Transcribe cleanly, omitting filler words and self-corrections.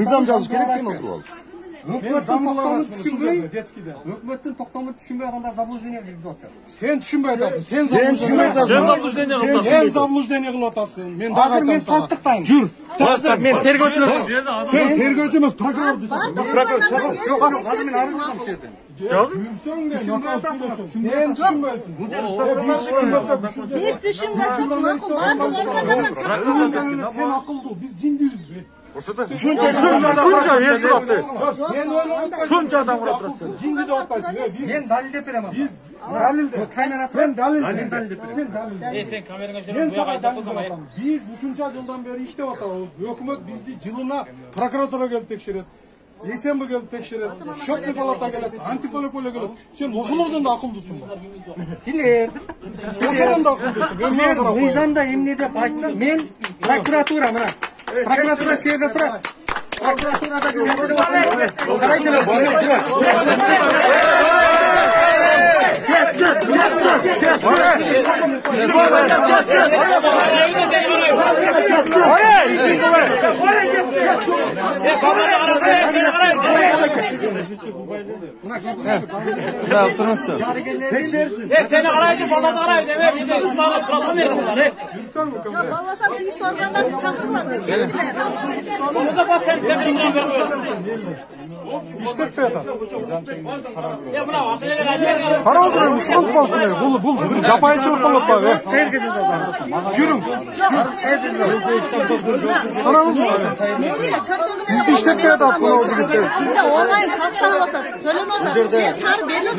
Mizam жазыш керек екен отырып алып. Өкмөттүн токтомун түшүнбөй адамдар заблуждение кылып атат. Сен түшүнбөй атасың. Сен заблуждение кылып атасың. Мен дагы Мен тастыктайм. Жүр. Мен тергөөчү эмес. Сен тергөөчү эмес, прокурор. Жок, азыр мен арыз жазам ушул жерден. Biz düşünmesek makul adamdan çarptırmadan. Sen akıllı, biz cindiyüz be. Şunca yer duraptı. Şunca adam duraptı. Cindi de otayız. Мен далилдеп берем. Biz dalilde. Sen dalil. Sen kamerana Ben şöyle sana dalil. Biz ушунча жылдан бери иштеп атабыз. Өкмөт бизди жылына прокуратура келип текшерет. Эсенбі келіп текшерет, шөпті палата келет, антиполиполия келет. Сен ошолордон да акылдысың ба? Силер. Ошолордон да акылдысың. Мыйзамда эмне деп айтты? Мен прокуратура мына. Прокуратура жерде турат. Прокуратурада seni araydı, babanı araydı. Evet, şimdi ısmarla problem verin bunları. Vallahi bir iş organlarını çakırlar. Çektiler. O zaman sen tekrar vermiyorsun. İşte böyle. Ya bravo, aslında ne Para aldırıyorum, şurada olsun ya. Bul, bir capayıcılık olup bak ya. herkese zaten. Yürüm. Biz de işletmeye de atma oldu. Biz de online kasa alıp da, söyleme da, şey çağır belli.